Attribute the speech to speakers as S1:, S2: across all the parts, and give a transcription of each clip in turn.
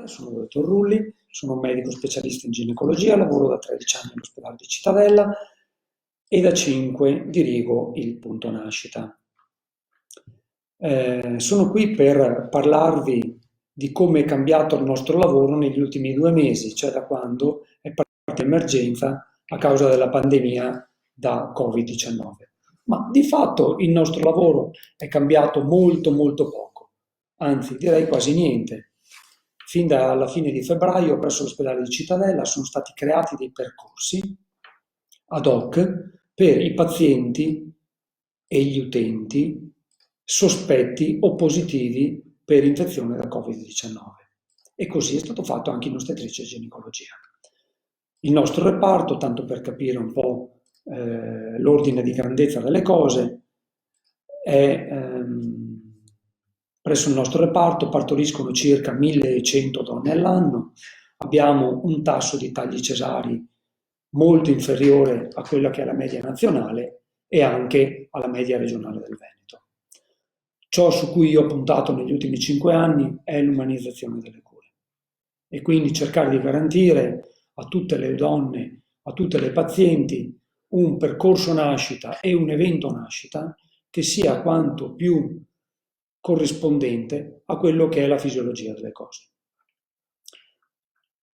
S1: Sono il dottor Rulli, sono un medico specialista in ginecologia, lavoro da 13 anni all'ospedale di Cittadella e da 5 dirigo il punto nascita. Sono qui per parlarvi di come è cambiato il nostro lavoro negli ultimi 2 mesi, cioè da quando è partita l'emergenza a causa della pandemia da Covid-19. Ma di fatto il nostro lavoro è cambiato molto molto poco, anzi direi quasi niente. Fin dalla fine di febbraio presso l'ospedale di Cittadella sono stati creati dei percorsi ad hoc per i pazienti e gli utenti sospetti o positivi per infezione da Covid-19. E così è stato fatto anche in ostetricia e ginecologia. Il nostro reparto, tanto per capire un po' l'ordine di grandezza delle cose, presso il nostro reparto partoriscono circa 1100 donne all'anno, abbiamo un tasso di tagli cesari molto inferiore a quella che è la media nazionale e anche alla media regionale del Veneto. Ciò su cui io ho puntato negli ultimi 5 anni è l'umanizzazione delle cure e quindi cercare di garantire a tutte le donne, a tutte le pazienti, un percorso nascita e un evento nascita che sia quanto più corrispondente a quello che è la fisiologia delle cose.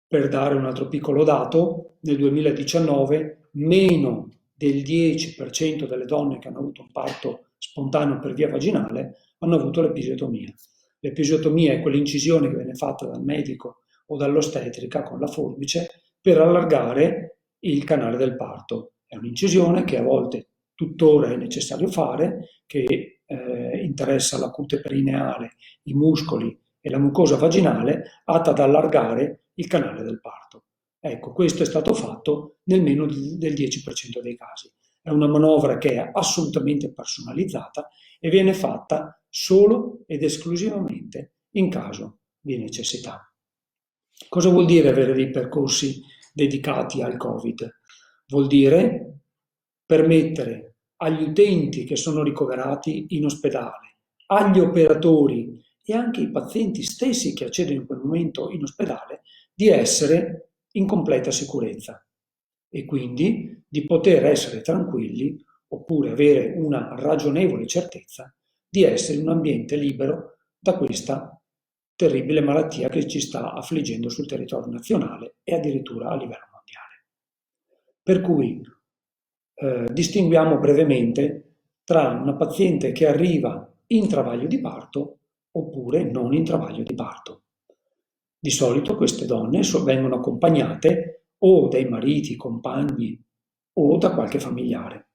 S1: Per dare un altro piccolo dato, nel 2019 meno del 10% delle donne che hanno avuto un parto spontaneo per via vaginale hanno avuto l'episiotomia. L'episiotomia è quell'incisione che viene fatta dal medico o dall'ostetrica con la forbice per allargare il canale del parto. È un'incisione che a volte tuttora è necessario fare, che interessa la cute perineale, i muscoli e la mucosa vaginale, atta ad allargare il canale del parto. Ecco, questo è stato fatto nel meno del 10% dei casi. È una manovra che è assolutamente personalizzata e viene fatta solo ed esclusivamente in caso di necessità. Cosa vuol dire avere dei percorsi dedicati al Covid? Vuol dire permettere agli utenti che sono ricoverati in ospedale, agli operatori e anche ai pazienti stessi che accedono in quel momento in ospedale di essere in completa sicurezza e quindi di poter essere tranquilli oppure avere una ragionevole certezza di essere in un ambiente libero da questa terribile malattia che ci sta affliggendo sul territorio nazionale e addirittura a livello mondiale. Per cui distinguiamo brevemente tra una paziente che arriva in travaglio di parto oppure non in travaglio di parto. Di solito queste donne vengono accompagnate o dai mariti, compagni o da qualche familiare.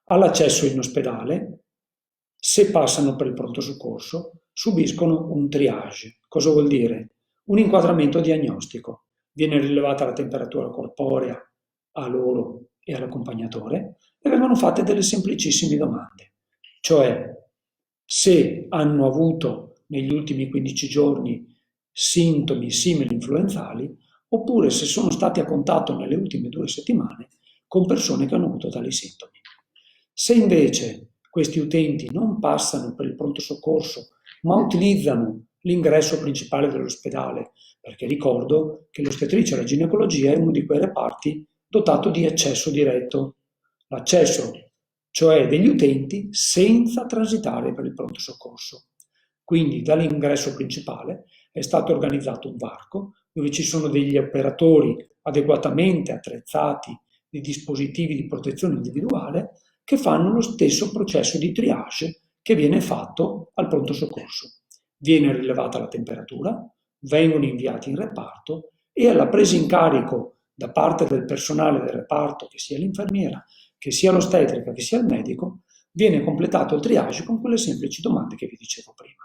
S1: All'accesso in ospedale, se passano per il pronto soccorso, subiscono un triage. Cosa vuol dire? Un inquadramento diagnostico. Viene rilevata la temperatura corporea a loro e all'accompagnatore e vengono fatte delle semplicissime domande, cioè se hanno avuto negli ultimi 15 giorni sintomi simili influenzali oppure se sono stati a contatto nelle ultime 2 settimane con persone che hanno avuto tali sintomi. Se invece questi utenti non passano per il pronto soccorso ma utilizzano l'ingresso principale dell'ospedale, perché ricordo che l'ostetricia e la ginecologia è uno di quei reparti dotato di accesso diretto, l'accesso cioè degli utenti senza transitare per il pronto soccorso. Quindi dall'ingresso principale è stato organizzato un varco dove ci sono degli operatori adeguatamente attrezzati di dispositivi di protezione individuale che fanno lo stesso processo di triage che viene fatto al pronto soccorso. Viene rilevata la temperatura, vengono inviati in reparto e alla presa in carico da parte del personale del reparto, che sia l'infermiera, che sia l'ostetrica, che sia il medico, viene completato il triage con quelle semplici domande che vi dicevo prima.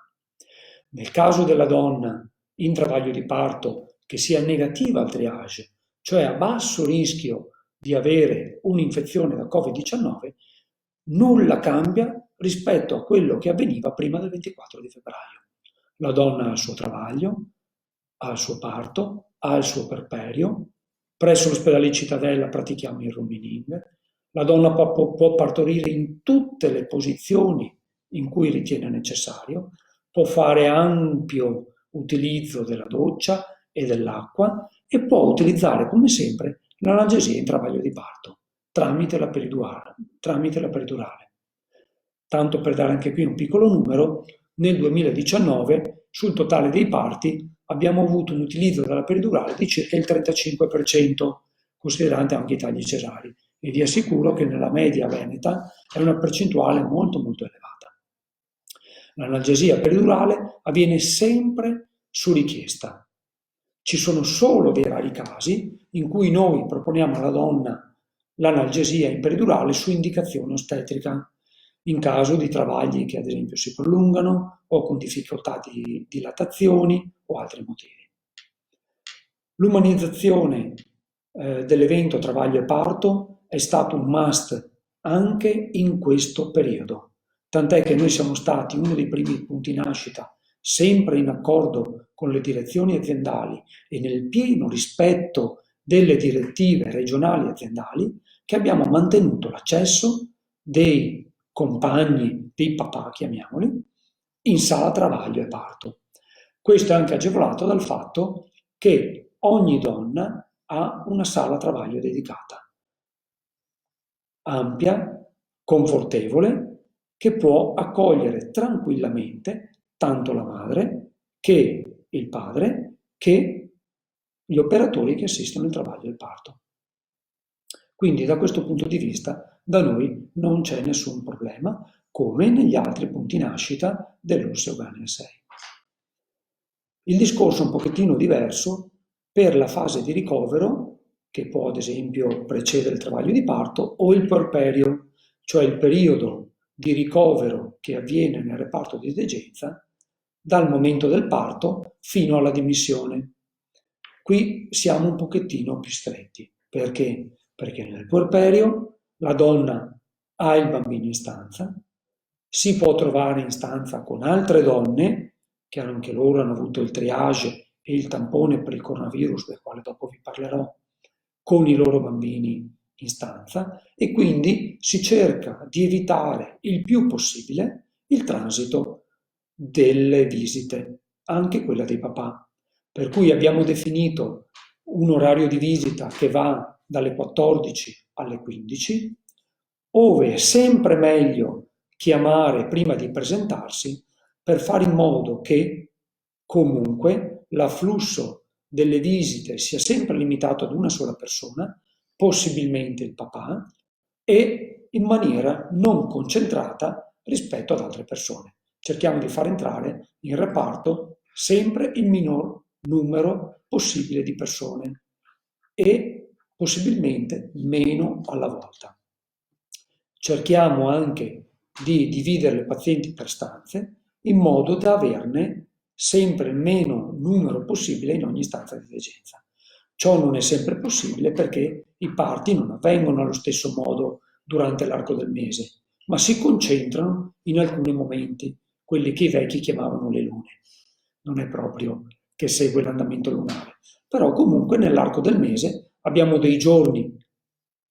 S1: Nel caso della donna in travaglio di parto che sia negativa al triage, cioè a basso rischio di avere un'infezione da Covid-19, nulla cambia rispetto a quello che avveniva prima del 24 di febbraio. La donna ha il suo travaglio, ha il suo parto, ha il suo perperio, presso l'ospedale di Cittadella pratichiamo il rooming, la donna può partorire in tutte le posizioni in cui ritiene necessario, può fare ampio utilizzo della doccia e dell'acqua e può utilizzare come sempre l'analgesia in travaglio di parto tramite la peridurale. Tanto per dare anche qui un piccolo numero, nel 2019 sul totale dei parti abbiamo avuto un utilizzo della peridurale di circa il 35%, considerando anche i tagli cesarei, e vi assicuro che nella media veneta è una percentuale molto molto elevata. L'analgesia peridurale avviene sempre su richiesta. Ci sono solo dei rari casi in cui noi proponiamo alla donna l'analgesia in peridurale su indicazione ostetrica, in caso di travagli che ad esempio si prolungano o con difficoltà di dilatazioni o altri motivi. L'umanizzazione dell'evento travaglio e parto è stato un must anche in questo periodo, tant'è che noi siamo stati uno dei primi punti nascita, sempre in accordo con le direzioni aziendali e nel pieno rispetto delle direttive regionali e aziendali, che abbiamo mantenuto l'accesso dei compagni, dei papà, chiamiamoli, in sala travaglio e parto. Questo è anche agevolato dal fatto che ogni donna ha una sala travaglio dedicata, ampia, confortevole, che può accogliere tranquillamente tanto la madre che il padre che gli operatori che assistono il travaglio e il parto. Quindi da questo punto di vista da noi non c'è nessun problema, come negli altri punti nascita dell'Orsa Euganea 6. Il discorso è un pochettino diverso per la fase di ricovero, che può ad esempio precedere il travaglio di parto, o il puerperio, cioè il periodo di ricovero che avviene nel reparto di degenza dal momento del parto fino alla dimissione. Qui siamo un pochettino più stretti. Perché? Perché nel puerperio la donna ha il bambino in stanza, si può trovare in stanza con altre donne che anche loro hanno avuto il triage e il tampone per il coronavirus, del quale dopo vi parlerò, con i loro bambini in stanza, e quindi si cerca di evitare il più possibile il transito delle visite, anche quella dei papà. Per cui abbiamo definito un orario di visita che va dalle 14 alle 15, ove è sempre meglio chiamare prima di presentarsi per fare in modo che comunque l'afflusso delle visite sia sempre limitato ad una sola persona, possibilmente il papà, e in maniera non concentrata rispetto ad altre persone. Cerchiamo di far entrare in reparto sempre il minor numero possibile di persone e possibilmente meno alla volta. Cerchiamo anche di dividere le pazienti per stanze in modo da averne sempre il meno numero possibile in ogni stanza di degenza. Ciò non è sempre possibile perché i parti non avvengono allo stesso modo durante l'arco del mese, ma si concentrano in alcuni momenti, quelli che i vecchi chiamavano le lune. Non è proprio che segue l'andamento lunare, però comunque nell'arco del mese abbiamo dei giorni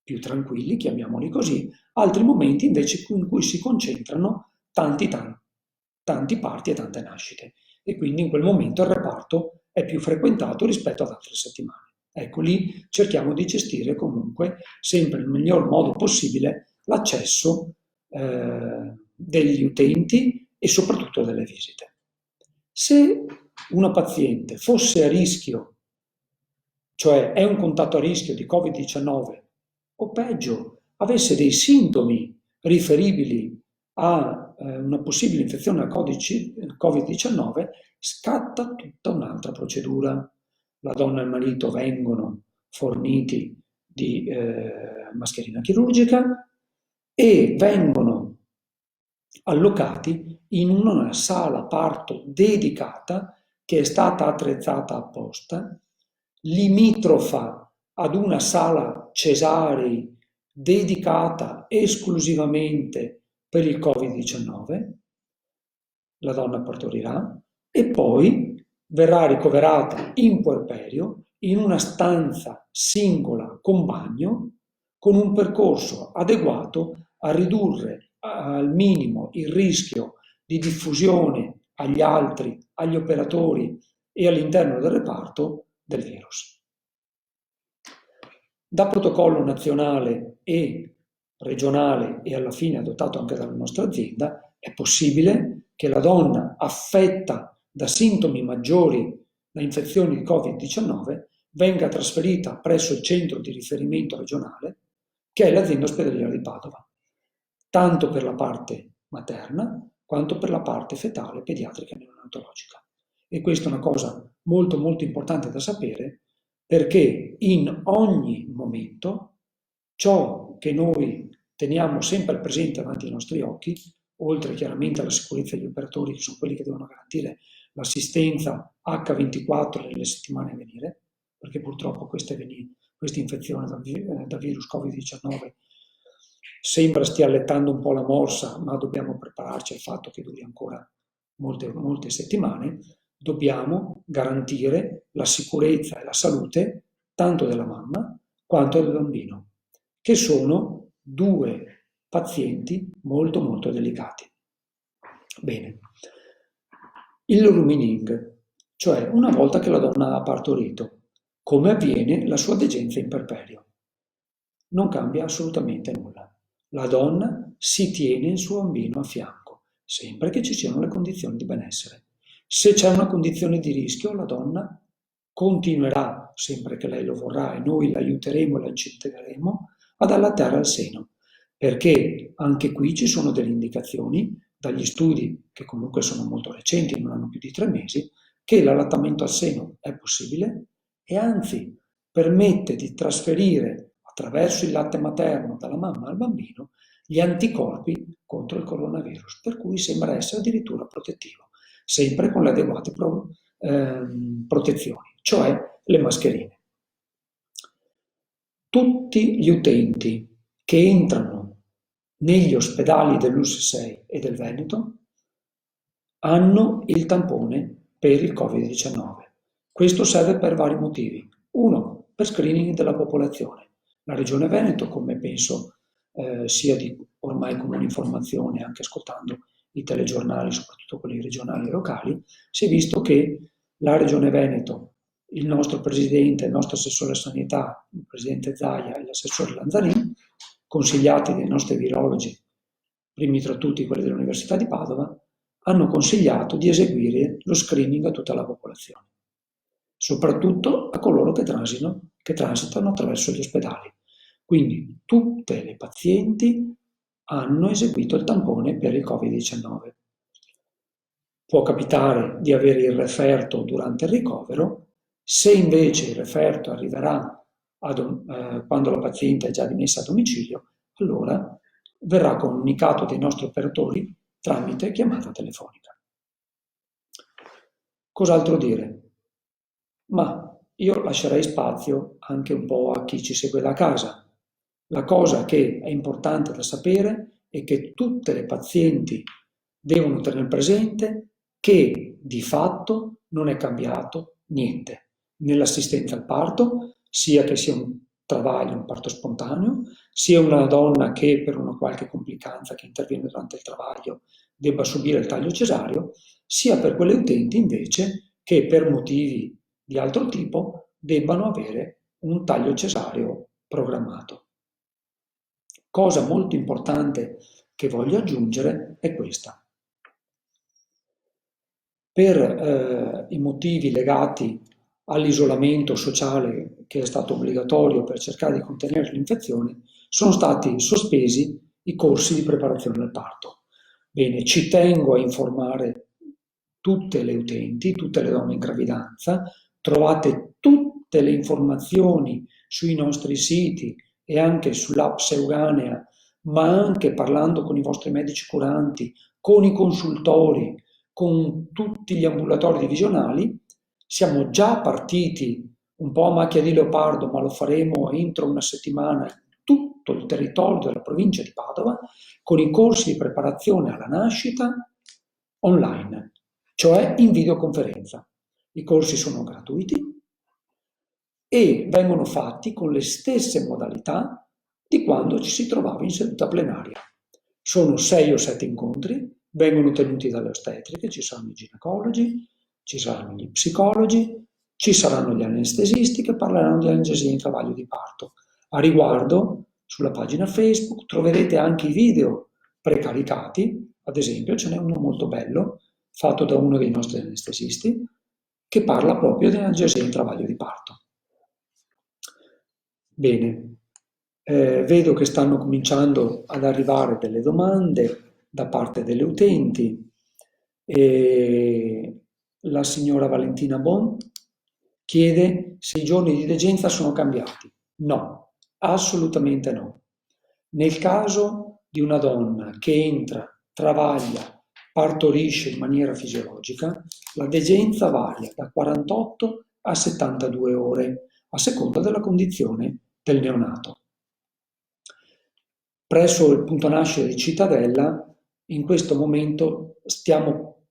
S1: più tranquilli, chiamiamoli così, altri momenti invece in cui si concentrano tanti parti e tante nascite, e quindi in quel momento il reparto è più frequentato rispetto ad altre settimane. Ecco, lì cerchiamo di gestire comunque sempre nel miglior modo possibile l'accesso degli utenti e soprattutto delle visite. Se una paziente fosse a rischio, cioè è un contatto a rischio di Covid-19, o peggio, avesse dei sintomi riferibili a una possibile infezione al Covid-19, scatta tutta un'altra procedura. La donna e il marito vengono forniti di mascherina chirurgica e vengono allocati in una sala parto dedicata che è stata attrezzata apposta, limitrofa ad una sala cesarei dedicata esclusivamente per il Covid-19. La donna partorirà e poi verrà ricoverata in puerperio in una stanza singola con bagno, con un percorso adeguato a ridurre al minimo il rischio di diffusione agli altri, agli operatori e all'interno del reparto del virus. Da protocollo nazionale e regionale e alla fine adottato anche dalla nostra azienda, è possibile che la donna affetta da sintomi maggiori da infezioni di Covid-19 venga trasferita presso il centro di riferimento regionale, che è l'azienda ospedaliera di Padova, tanto per la parte materna quanto per la parte fetale, pediatrica e neonatologica. E questa è una cosa molto molto importante da sapere, perché in ogni momento ciò che noi teniamo sempre presente davanti ai nostri occhi, oltre chiaramente alla sicurezza degli operatori, che sono quelli che devono garantire l'assistenza H24 nelle settimane a venire, perché purtroppo questa infezione da virus Covid-19 sembra stia allettando un po' la morsa, ma dobbiamo prepararci al fatto che duri ancora molte settimane. Dobbiamo garantire la sicurezza e la salute tanto della mamma quanto del bambino, che sono due pazienti molto molto delicati. Bene, il rumining, cioè una volta che la donna ha partorito, come avviene la sua degenza in perperio? Non cambia assolutamente nulla. La donna si tiene il suo bambino a fianco, sempre che ci siano le condizioni di benessere. Se c'è una condizione di rischio, la donna continuerà, sempre che lei lo vorrà e noi l'aiuteremo e la incentivieremo, ad allattare al seno, perché anche qui ci sono delle indicazioni dagli studi, che comunque sono molto recenti, non hanno più di 3 mesi, che l'allattamento al seno è possibile e anzi permette di trasferire attraverso il latte materno dalla mamma al bambino gli anticorpi contro il coronavirus, per cui sembra essere addirittura protettivo, sempre con le adeguate protezioni, cioè le mascherine. Tutti gli utenti che entrano negli ospedali dell'US6 e del Veneto hanno il tampone per il Covid-19. Questo serve per vari motivi. Uno, per screening della popolazione. La Regione Veneto, come penso sia di ormai comune informazione, anche ascoltando i telegiornali, soprattutto quelli regionali e locali, si è visto che la Regione Veneto, il nostro presidente, il nostro assessore sanità, il presidente Zaia e l'assessore Lanzarin, consigliati dai nostri virologi, primi tra tutti quelli dell'Università di Padova, hanno consigliato di eseguire lo screening a tutta la popolazione, soprattutto a coloro che transitano attraverso gli ospedali. Quindi tutte le pazienti hanno eseguito il tampone per il Covid-19. Può capitare di avere il referto durante il ricovero, se invece il referto arriverà quando la paziente è già dimessa a domicilio, allora verrà comunicato dai nostri operatori tramite chiamata telefonica. Cos'altro dire? Ma io lascerei spazio anche un po' a chi ci segue da casa. La cosa che è importante da sapere è che tutte le pazienti devono tenere presente che di fatto non è cambiato niente nell'assistenza al parto, sia che sia un travaglio, un parto spontaneo, sia una donna che per una qualche complicanza che interviene durante il travaglio debba subire il taglio cesareo, sia per quelle utenti invece che per motivi di altro tipo debbano avere un taglio cesareo programmato. Cosa molto importante che voglio aggiungere è questa. Per i motivi legati all'isolamento sociale che è stato obbligatorio per cercare di contenere l'infezione, sono stati sospesi i corsi di preparazione al parto. Bene, ci tengo a informare tutte le utenti, tutte le donne in gravidanza, trovate tutte le informazioni sui nostri siti e anche sull'app Seuganea, ma anche parlando con i vostri medici curanti, con i consultori, con tutti gli ambulatori divisionali. Siamo già partiti un po' a macchia di leopardo, ma lo faremo entro una settimana in tutto il territorio della provincia di Padova, con i corsi di preparazione alla nascita online, cioè in videoconferenza. I corsi sono gratuiti e vengono fatti con le stesse modalità di quando ci si trovava in seduta plenaria. Sono 6 o 7 incontri, vengono tenuti dalle ostetriche, ci saranno i ginecologi, ci saranno gli psicologi, ci saranno gli anestesisti che parleranno di analgesia in travaglio di parto. A riguardo, sulla pagina Facebook troverete anche i video precaricati, ad esempio ce n'è uno molto bello, fatto da uno dei nostri anestesisti, che parla proprio di analgesia in travaglio di parto. Bene, vedo che stanno cominciando ad arrivare delle domande da parte delle utenti. E la signora Valentina Bon chiede se i giorni di degenza sono cambiati. No, assolutamente no. Nel caso di una donna che entra, travaglia, partorisce in maniera fisiologica, la degenza varia da 48 a 72 ore, a seconda della condizione del neonato. Presso il punto nascita di Cittadella, in questo momento stiamo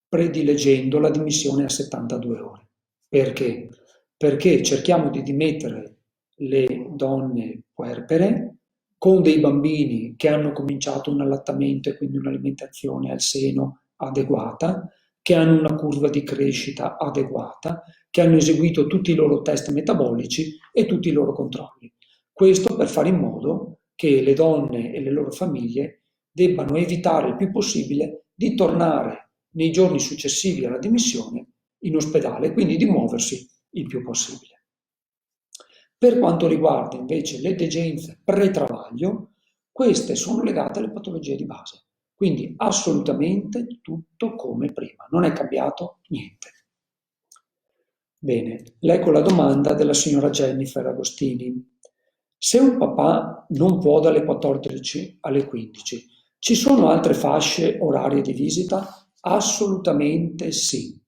S1: predileggendo la dimissione a 72 ore. Perché? Perché cerchiamo di dimettere le donne puerpere con dei bambini che hanno cominciato un allattamento e quindi un'alimentazione al seno adeguata, che hanno una curva di crescita adeguata, che hanno eseguito tutti i loro test metabolici e tutti i loro controlli. Questo per fare in modo che le donne e le loro famiglie debbano evitare il più possibile di tornare nei giorni successivi alla dimissione in ospedale, quindi di muoversi il più possibile. Per quanto riguarda invece le degenze pre-travaglio, queste sono legate alle patologie di base, quindi assolutamente tutto come prima, non è cambiato niente. Bene, leggo la domanda della signora Jennifer Agostini. Se un papà non può dalle 14 alle 15, ci sono altre fasce orarie di visita? Assolutamente sì,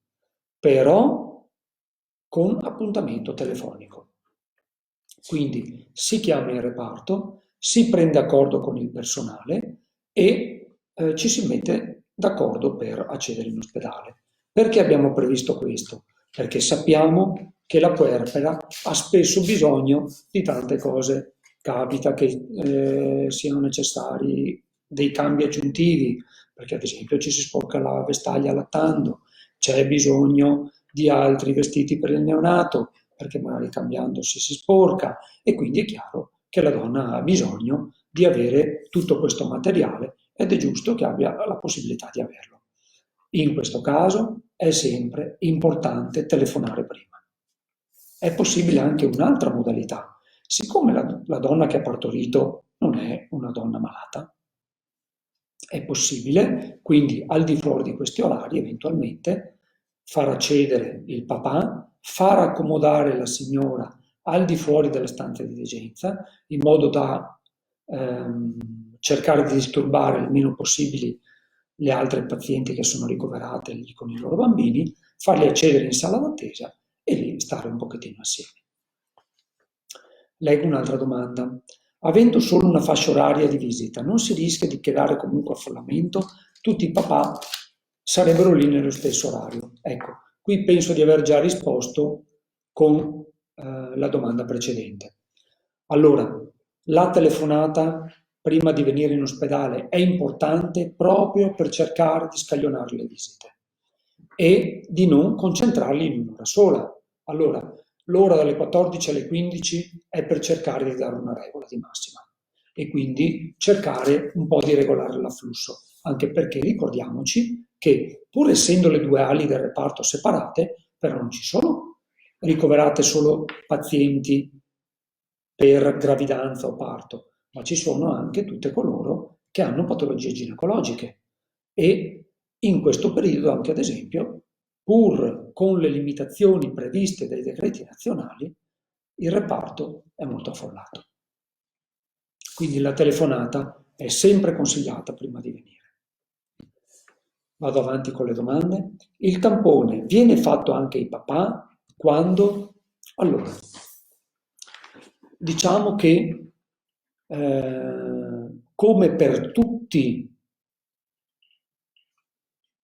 S1: però con appuntamento telefonico. Quindi si chiama in reparto, si prende accordo con il personale e ci si mette d'accordo per accedere in ospedale. Perché abbiamo previsto questo? Perché sappiamo che la puerpera ha spesso bisogno di tante cose. Capita che siano necessari dei cambi aggiuntivi, perché ad esempio ci si sporca la vestaglia allattando, c'è bisogno di altri vestiti per il neonato, perché magari cambiandosi si sporca e quindi è chiaro che la donna ha bisogno di avere tutto questo materiale ed è giusto che abbia la possibilità di averlo. In questo caso è sempre importante telefonare prima. È possibile anche un'altra modalità. Siccome la donna che ha partorito non è una donna malata, è possibile, quindi al di fuori di questi orari, eventualmente, far accedere il papà, far accomodare la signora al di fuori della stanza di degenza, in modo da cercare di disturbare il meno possibile le altre pazienti che sono ricoverate lì con i loro bambini, farli accedere in sala d'attesa e lì stare un pochettino assieme. Leggo un'altra domanda. Avendo solo una fascia oraria di visita, non si rischia di creare comunque affollamento? Tutti i papà sarebbero lì nello stesso orario. Ecco, qui penso di aver già risposto con la domanda precedente. Allora, la telefonata prima di venire in ospedale è importante proprio per cercare di scaglionare le visite e di non concentrarli in un'ora sola. Allora, l'ora dalle 14 alle 15 è per cercare di dare una regola di massima e quindi cercare un po' di regolare l'afflusso, anche perché ricordiamoci che pur essendo le due ali del reparto separate, però non ci sono ricoverate solo pazienti per gravidanza o parto, ma ci sono anche tutte coloro che hanno patologie ginecologiche e in questo periodo anche ad esempio, pur con le limitazioni previste dai decreti nazionali, il reparto è molto affollato. Quindi la telefonata è sempre consigliata prima di venire. Vado avanti con le domande. Il tampone viene fatto anche ai papà quando? Allora, diciamo che come per tutti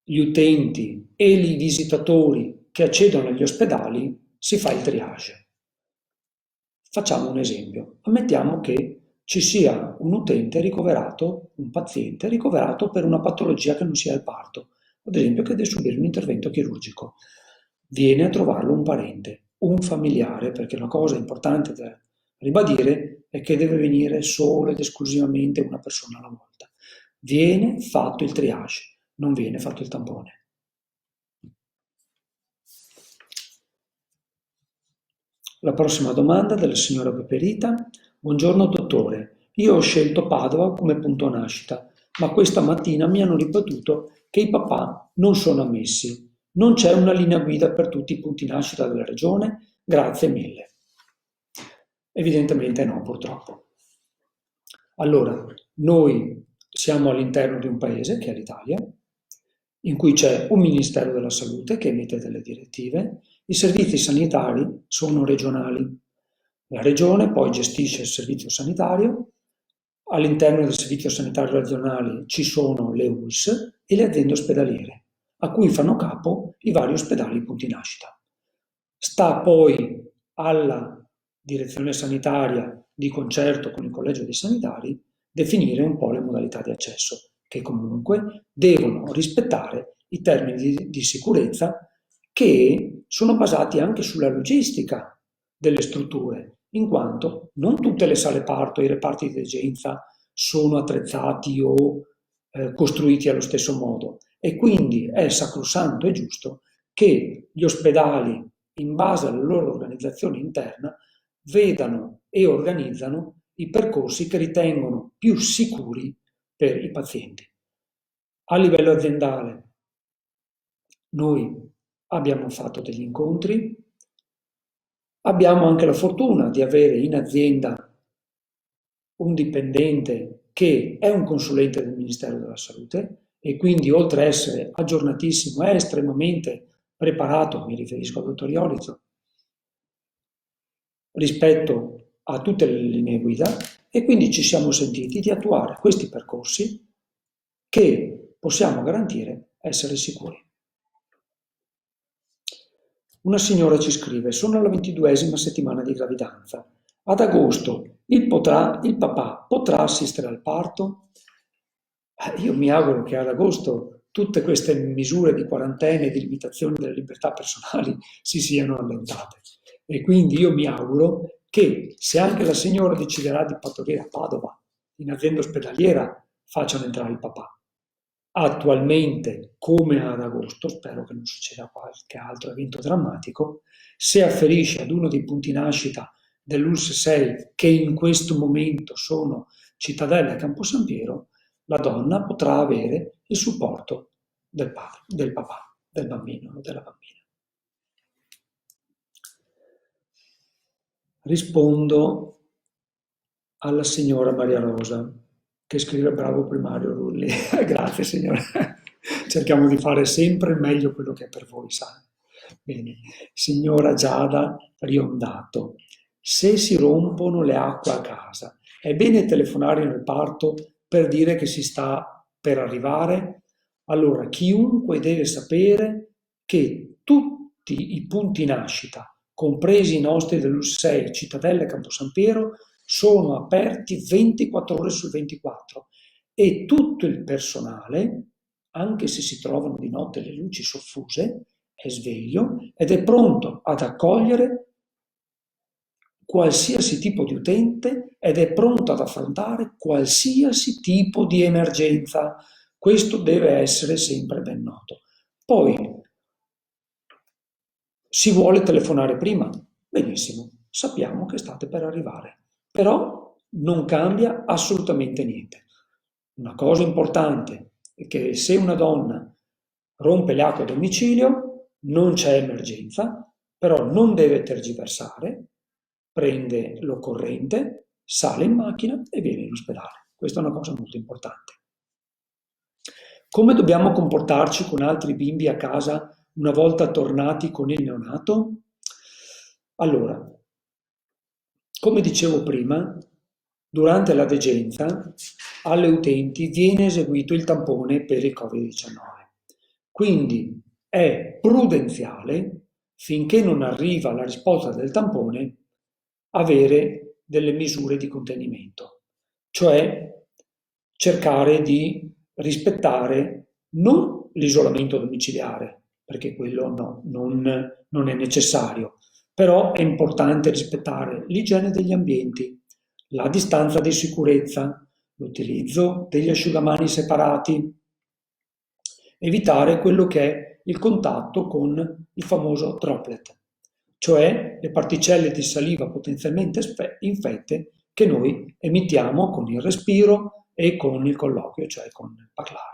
S1: gli utenti e i visitatori che accedono agli ospedali, si fa il triage. Facciamo un esempio. Ammettiamo che ci sia un utente ricoverato, un paziente ricoverato per una patologia che non sia il parto, ad esempio che deve subire un intervento chirurgico. viene a trovarlo un parente, un familiare, perché la cosa importante da ribadire è che deve venire solo ed esclusivamente una persona alla volta. Viene fatto il triage, non viene fatto il tampone. La prossima domanda della signora Peperita. Buongiorno dottore, io ho scelto Padova come punto nascita, ma questa mattina mi hanno ripetuto che i papà non sono ammessi. Non c'è una linea guida per tutti i punti nascita della regione? Grazie mille. Evidentemente no, purtroppo. Allora, noi siamo all'interno di un paese, che è l'Italia, in cui c'è un Ministero della Salute che emette delle direttive, i servizi sanitari sono regionali. La regione poi gestisce il servizio sanitario, all'interno del servizio sanitario regionale ci sono le ULS e le aziende ospedaliere, a cui fanno capo i vari ospedali punti nascita. Sta poi alla direzione sanitaria, di concerto con il collegio dei sanitari, definire un po' le modalità di accesso, che comunque devono rispettare i termini di sicurezza che sono basati anche sulla logistica delle strutture, in quanto non tutte le sale parto e i reparti di degenza sono attrezzati o costruiti allo stesso modo e quindi è sacrosanto e giusto che gli ospedali, in base alla loro organizzazione interna, vedano e organizzano i percorsi che ritengono più sicuri per i pazienti. A livello aziendale, noi abbiamo fatto degli incontri, abbiamo anche la fortuna di avere in azienda un dipendente che è un consulente del Ministero della Salute e quindi oltre a essere aggiornatissimo è estremamente preparato, mi riferisco al dottor Iolizzo, rispetto a tutte le linee guida e quindi ci siamo sentiti di attuare questi percorsi che possiamo garantire essere sicuri. Una signora ci scrive: sono alla 22esima settimana di gravidanza. Ad agosto il papà potrà assistere al parto? Io mi auguro che ad agosto tutte queste misure di quarantena e di limitazione delle libertà personali si siano allentate. E quindi io mi auguro che se anche la signora deciderà di partorire a Padova, in azienda ospedaliera, facciano entrare il papà. Attualmente, come ad agosto, spero che non succeda qualche altro evento drammatico, se afferisce ad uno dei punti nascita dell'ULSS 6, che in questo momento sono Cittadella e Campo San Piero, la donna potrà avere il supporto del papà, del bambino o della bambina. Rispondo alla signora Maria Rosa, che scrive bravo primario Rulli. Grazie signora. Cerchiamo di fare sempre meglio quello che è per voi, sa. Bene. Signora Giada Riondato, se si rompono le acque a casa, è bene telefonare in reparto per dire che si sta per arrivare? Allora, chiunque deve sapere che tutti i punti nascita, compresi i nostri dell'US6, Cittadella e Campo San Piero, sono aperti 24 ore su 24 e tutto il personale, anche se si trovano di notte le luci soffuse, è sveglio ed è pronto ad accogliere qualsiasi tipo di utente ed è pronto ad affrontare qualsiasi tipo di emergenza. Questo deve essere sempre ben noto. Poi, si vuole telefonare prima? Benissimo, sappiamo che state per arrivare. Però non cambia assolutamente niente. Una cosa importante è che se una donna rompe le acque a domicilio, non c'è emergenza, però non deve tergiversare, prende l'occorrente, sale in macchina e viene in ospedale. Questa è una cosa molto importante. Come dobbiamo comportarci con altri bimbi a casa una volta tornati con il neonato? Allora, come dicevo prima, durante la degenza alle utenti viene eseguito il tampone per il Covid-19. Quindi è prudenziale, finché non arriva la risposta del tampone, avere delle misure di contenimento, cioè cercare di rispettare non l'isolamento domiciliare, perché quello no, non è necessario. Però è importante rispettare l'igiene degli ambienti, la distanza di sicurezza, l'utilizzo degli asciugamani separati, evitare quello che è il contatto con il famoso droplet, cioè le particelle di saliva potenzialmente infette che noi emettiamo con il respiro e con il colloquio, cioè con il parlare.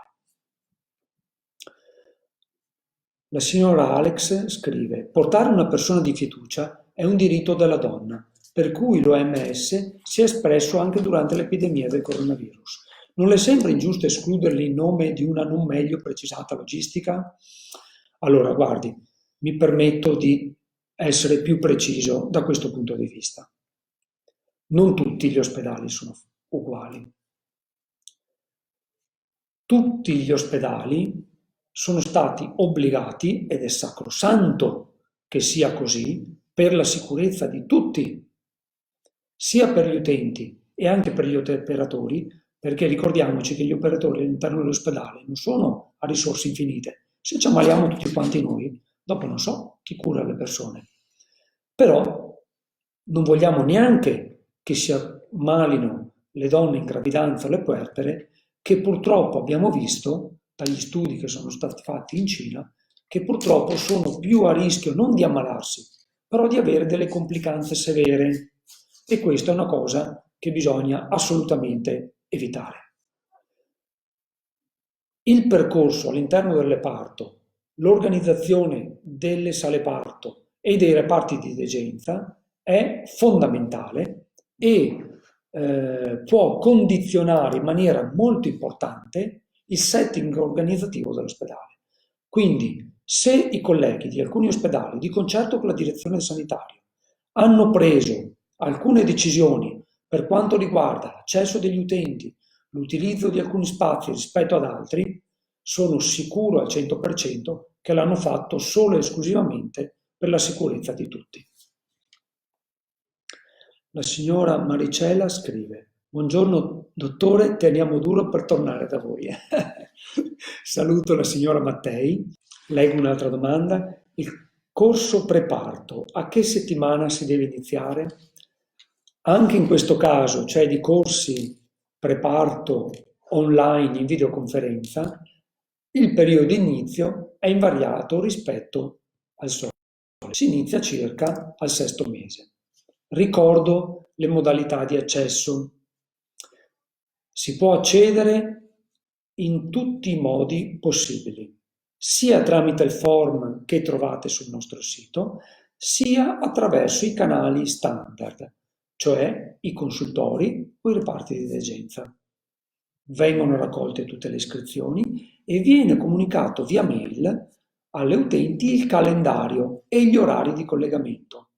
S1: La signora Alex scrive: portare una persona di fiducia è un diritto della donna, per cui l'OMS si è espresso anche durante l'epidemia del coronavirus. Non le sembra ingiusto escluderli in nome di una non meglio precisata logistica? Allora, guardi, mi permetto di essere più preciso da questo punto di vista. Non tutti gli ospedali sono uguali. Tutti gli ospedali sono stati obbligati, ed è sacrosanto che sia così, per la sicurezza di tutti, sia per gli utenti e anche per gli operatori, perché ricordiamoci che gli operatori all'interno dell'ospedale non sono a risorse infinite. Se ci ammaliamo tutti quanti noi, dopo non so chi cura le persone. Però non vogliamo neanche che si ammalino le donne in gravidanza o le puerpere, che purtroppo abbiamo visto dagli studi che sono stati fatti in Cina, che purtroppo sono più a rischio non di ammalarsi, però di avere delle complicanze severe. E questa è una cosa che bisogna assolutamente evitare. Il percorso all'interno del reparto, l'organizzazione delle sale parto e dei reparti di degenza è fondamentale e può condizionare in maniera molto importante il setting organizzativo dell'ospedale. Quindi, se i colleghi di alcuni ospedali, di concerto con la direzione sanitaria, hanno preso alcune decisioni per quanto riguarda l'accesso degli utenti, l'utilizzo di alcuni spazi rispetto ad altri, sono sicuro al 100% che l'hanno fatto solo e esclusivamente per la sicurezza di tutti. La signora Maricela scrive: buongiorno dottore, teniamo duro per tornare da voi. Saluto la signora Mattei. Leggo un'altra domanda. Il corso preparto, a che settimana si deve iniziare? Anche in questo caso c'è di corsi preparto online in videoconferenza, il periodo di inizio è invariato rispetto al solito. Si inizia circa al 6° mese. Ricordo le modalità di accesso. Si può accedere in tutti i modi possibili, sia tramite il form che trovate sul nostro sito, sia attraverso i canali standard, cioè i consultori o i reparti di degenza. Vengono raccolte tutte le iscrizioni e viene comunicato via mail alle utenti il calendario e gli orari di collegamento.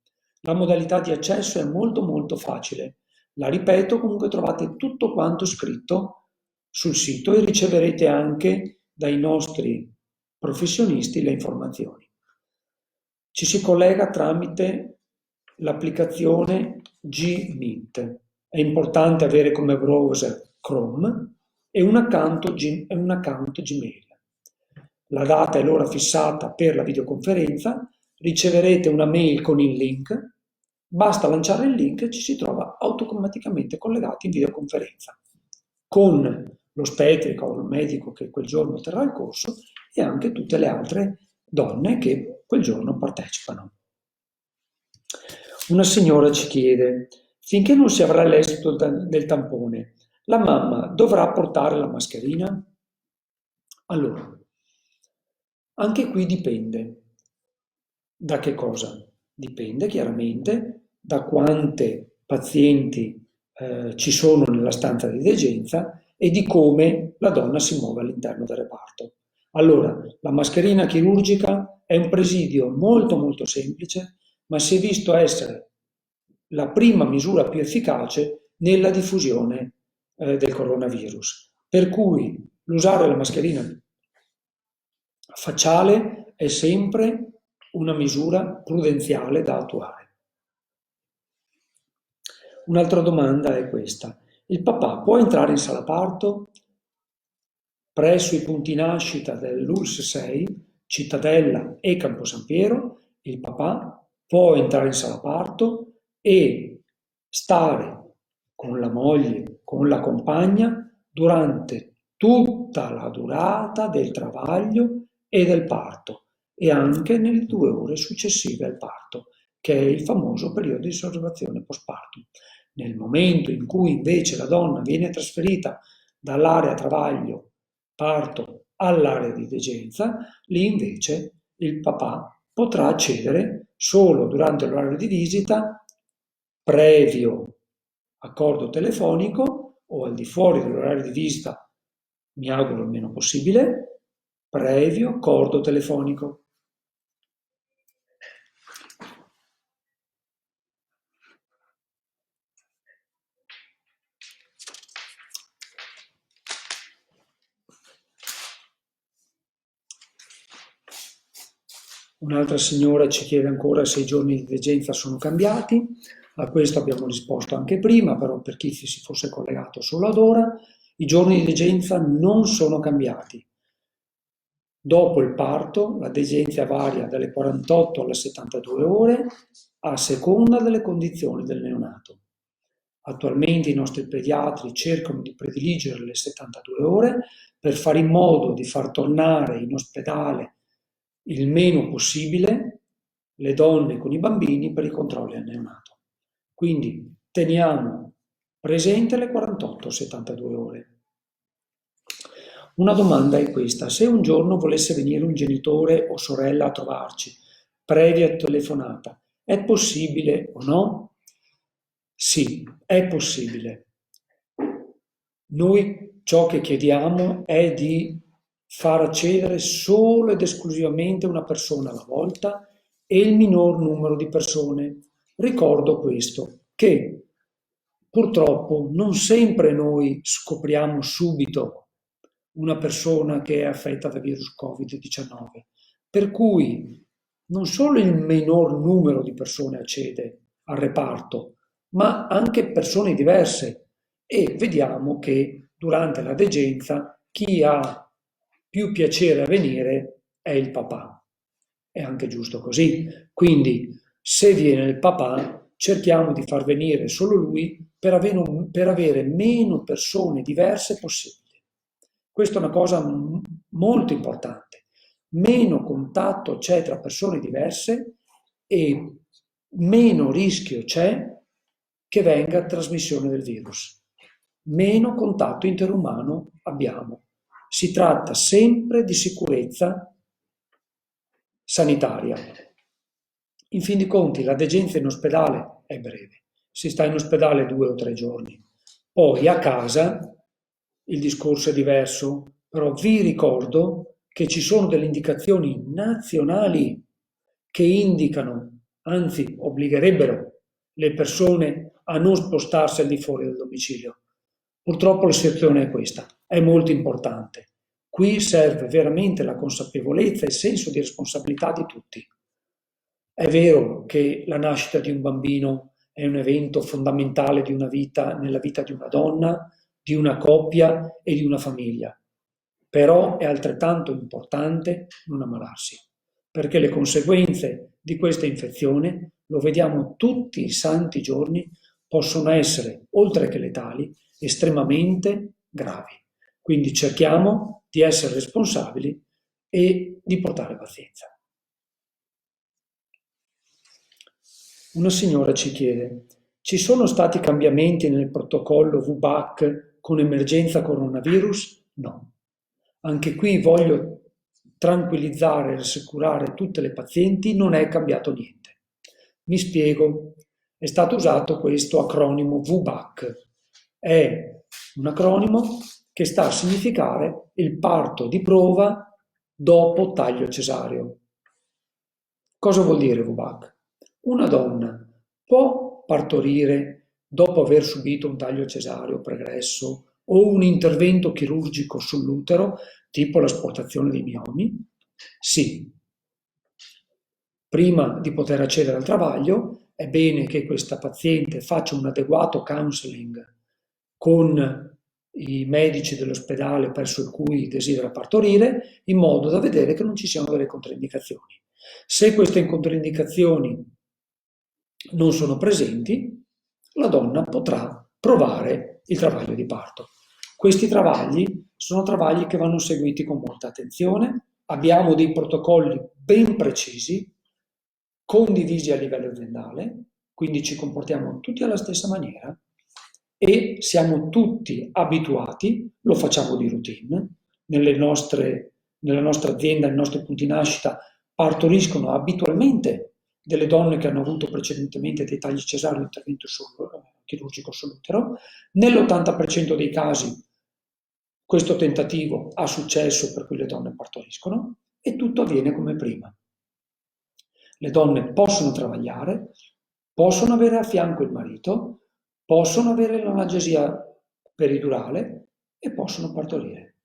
S1: La modalità di accesso è molto facile. La ripeto, comunque trovate tutto quanto scritto sul sito e riceverete anche dai nostri professionisti le informazioni. Ci si collega tramite l'applicazione Gmeet. È importante avere come browser Chrome e un account Gmail. La data e l'ora fissata per la videoconferenza, riceverete una mail con il link, basta lanciare il link e ci si trova automaticamente collegati in videoconferenza con l'ostetrica o il medico che quel giorno terrà il corso e anche tutte le altre donne che quel giorno partecipano. Una signora ci chiede: finché non si avrà l'esito del tampone, la mamma dovrà portare la mascherina? Allora, anche qui dipende. Da che cosa? Dipende chiaramente da quante pazienti ci sono nella stanza di degenza e di come la donna si muove all'interno del reparto. Allora, la mascherina chirurgica è un presidio molto semplice, ma si è visto essere la prima misura più efficace nella diffusione del coronavirus. Per cui l'usare la mascherina facciale è sempre una misura prudenziale da attuare. Un'altra domanda è questa: il papà può entrare in sala parto? Presso i punti nascita dell'ULSS 6 Cittadella e Campo San Piero, il papà può entrare in sala parto e stare con la moglie, con la compagna, durante tutta la durata del travaglio e del parto e anche nelle 2 ore successive al parto, che è il famoso periodo di osservazione postpartum. Nel momento in cui invece la donna viene trasferita dall'area travaglio parto all'area di degenza, lì invece il papà potrà accedere solo durante l'orario di visita, previo accordo telefonico o al di fuori dell'orario di visita, mi auguro il meno possibile, previo accordo telefonico. Un'altra signora ci chiede ancora se i giorni di degenza sono cambiati. A questo abbiamo risposto anche prima, però per chi si fosse collegato solo ad ora, i giorni di degenza non sono cambiati. Dopo il parto la degenza varia dalle 48 alle 72 ore a seconda delle condizioni del neonato. Attualmente i nostri pediatri cercano di prediligere le 72 ore per fare in modo di far tornare in ospedale il meno possibile le donne con i bambini per i controlli al neonato. Quindi teniamo presente le 48-72 ore. Una domanda è questa: se un giorno volesse venire un genitore o sorella a trovarci, previa telefonata, è possibile o no? Sì, è possibile. Noi ciò che chiediamo è di far accedere solo ed esclusivamente una persona alla volta e il minor numero di persone. Ricordo questo, che purtroppo non sempre noi scopriamo subito una persona che è affetta da virus Covid-19, per cui non solo il minor numero di persone accede al reparto, ma anche persone diverse, e vediamo che durante la degenza chi ha più piacere a venire è il papà. È anche giusto così. Quindi se viene il papà cerchiamo di far venire solo lui per avere meno persone diverse possibili. Questa è una cosa molto importante. Meno contatto c'è tra persone diverse e meno rischio c'è che venga trasmissione del virus. Meno contatto interumano abbiamo. Si tratta sempre di sicurezza sanitaria. In fin dei conti, la degenza in ospedale è breve. Si sta in ospedale 2 o 3 giorni. Poi a casa il discorso è diverso, però vi ricordo che ci sono delle indicazioni nazionali che indicano, anzi obbligherebbero le persone a non spostarsi al di fuori del domicilio. Purtroppo la situazione è questa, è molto importante. Qui serve veramente la consapevolezza e il senso di responsabilità di tutti. È vero che la nascita di un bambino è un evento fondamentale di una vita, nella vita di una donna, di una coppia e di una famiglia, però è altrettanto importante non ammalarsi, perché le conseguenze di questa infezione, lo vediamo tutti i santi giorni, possono essere, oltre che letali, estremamente gravi. Quindi cerchiamo di essere responsabili e di portare pazienza. Una signora ci chiede: ci sono stati cambiamenti nel protocollo VBAC con emergenza coronavirus? No. Anche qui voglio tranquillizzare e rassicurare tutte le pazienti, non è cambiato niente. Mi spiego: è stato usato questo acronimo VBAC. È un acronimo che sta a significare il parto di prova dopo taglio cesareo. Cosa vuol dire VBAC? Una donna può partorire dopo aver subito un taglio cesareo pregresso o un intervento chirurgico sull'utero, tipo l'asportazione dei miomi? Sì. Prima di poter accedere al travaglio è bene che questa paziente faccia un adeguato counseling con i medici dell'ospedale presso cui desidera partorire, in modo da vedere che non ci siano delle controindicazioni. Se queste controindicazioni non sono presenti, la donna potrà provare il travaglio di parto. Questi travagli sono travagli che vanno seguiti con molta attenzione, abbiamo dei protocolli ben precisi, condivisi a livello aziendale, quindi ci comportiamo tutti alla stessa maniera e siamo tutti abituati, lo facciamo di routine, nella nostra azienda, nei nostri punti nascita, partoriscono abitualmente delle donne che hanno avuto precedentemente dei tagli cesarei o intervento chirurgico sull'utero. Nell'80% dei casi questo tentativo ha successo, per cui le donne partoriscono e tutto avviene come prima. Le donne possono travagliare, possono avere a fianco il marito, possono avere l'analgesia peridurale e possono partorire.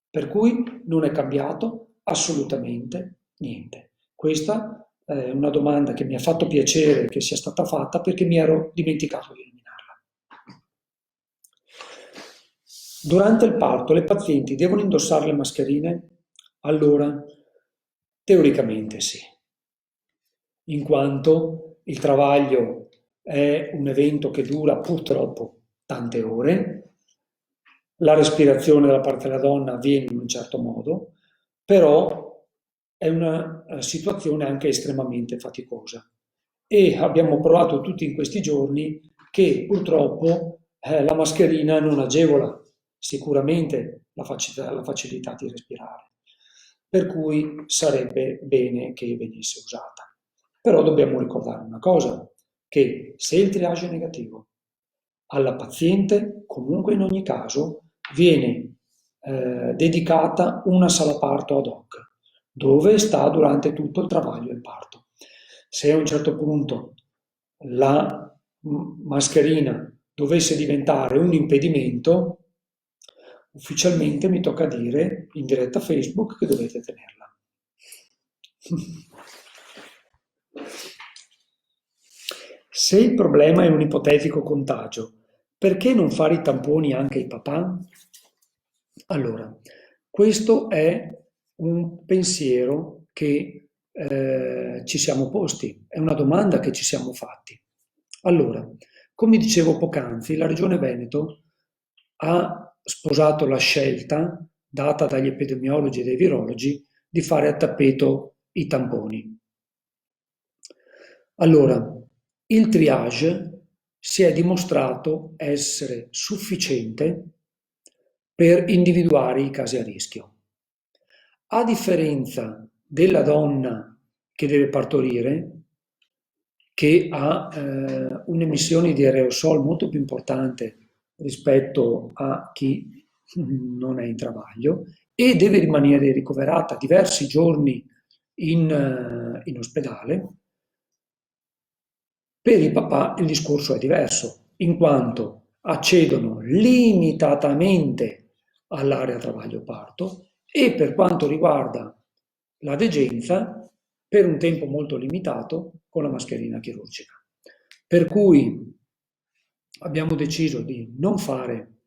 S1: Per cui non è cambiato assolutamente niente. Questa è una domanda che mi ha fatto piacere che sia stata fatta perché mi ero dimenticato di eliminarla. Durante il parto le pazienti devono indossare le mascherine? Allora, teoricamente sì, in quanto il travaglio è un evento che dura purtroppo tante ore, la respirazione da parte della donna avviene in un certo modo, però è una situazione anche estremamente faticosa e abbiamo provato tutti in questi giorni che purtroppo la mascherina non agevola sicuramente la facilità di respirare, per cui sarebbe bene che venisse usata. Però dobbiamo ricordare una cosa, che se il triage è negativo, alla paziente comunque in ogni caso viene dedicata una sala parto ad hoc, dove sta durante tutto il travaglio e il parto. Se a un certo punto la mascherina dovesse diventare un impedimento, ufficialmente mi tocca dire in diretta Facebook che dovete tenerla. Se il problema è un ipotetico contagio, perché non fare i tamponi anche ai papà? Allora, questo è un pensiero che ci siamo posti, è una domanda che ci siamo fatti. Allora, come dicevo poc'anzi, la Regione Veneto ha sposato la scelta, data dagli epidemiologi e dai virologi, di fare a tappeto i tamponi. Allora, il triage si è dimostrato essere sufficiente per individuare i casi a rischio. A differenza della donna che deve partorire, che ha un'emissione di aerosol molto più importante rispetto a chi non è in travaglio e deve rimanere ricoverata diversi giorni in ospedale, per i papà il discorso è diverso, in quanto accedono limitatamente all'area travaglio-parto e per quanto riguarda la degenza, per un tempo molto limitato con la mascherina chirurgica. Per cui abbiamo deciso di non fare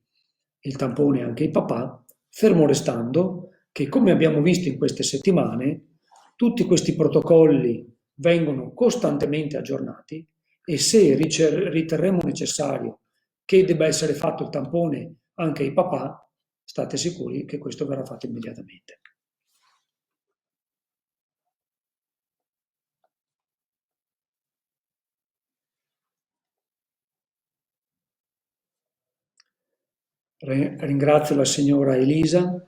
S1: il tampone anche ai papà, fermo restando che, come abbiamo visto in queste settimane, tutti questi protocolli vengono costantemente aggiornati e se riterremo necessario che debba essere fatto il tampone anche ai papà, state sicuri che questo verrà fatto immediatamente. Ringrazio la signora Elisa,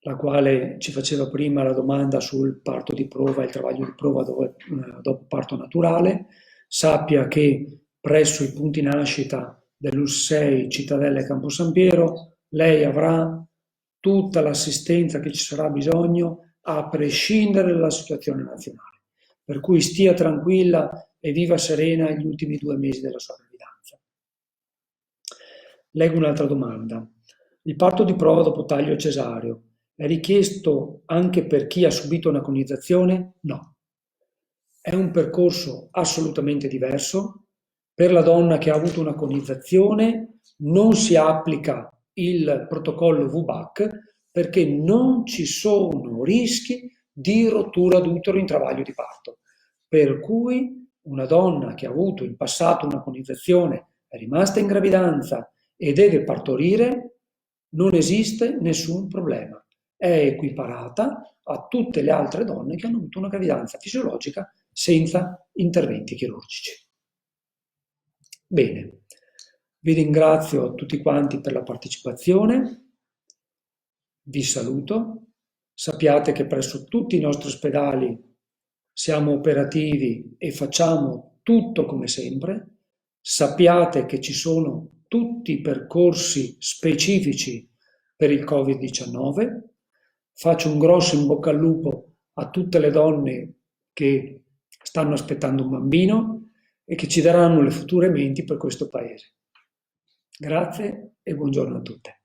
S1: la quale ci faceva prima la domanda sul parto di prova e il travaglio di prova dopo parto naturale. Sappia che presso i punti nascita dell'US6 Cittadella e Campo San Piero lei avrà tutta l'assistenza che ci sarà bisogno a prescindere dalla situazione nazionale. Per cui stia tranquilla e viva serena gli ultimi 2 mesi della sua gravidanza. Leggo un'altra domanda. Il parto di prova dopo taglio cesareo è richiesto anche per chi ha subito una conizzazione? No. È un percorso assolutamente diverso. Per la donna che ha avuto una conizzazione non si applica il protocollo VBAC perché non ci sono rischi di rottura d'utero in travaglio di parto. Per cui una donna che ha avuto in passato una coniugazione, è rimasta in gravidanza e deve partorire, non esiste nessun problema. È equiparata a tutte le altre donne che hanno avuto una gravidanza fisiologica senza interventi chirurgici. Bene, vi ringrazio tutti quanti per la partecipazione, vi saluto, sappiate che presso tutti i nostri ospedali siamo operativi e facciamo tutto come sempre, sappiate che ci sono tutti i percorsi specifici per il Covid-19, faccio un grosso in bocca al lupo a tutte le donne che stanno aspettando un bambino e che ci daranno le future menti per questo paese. Grazie e buongiorno a tutte.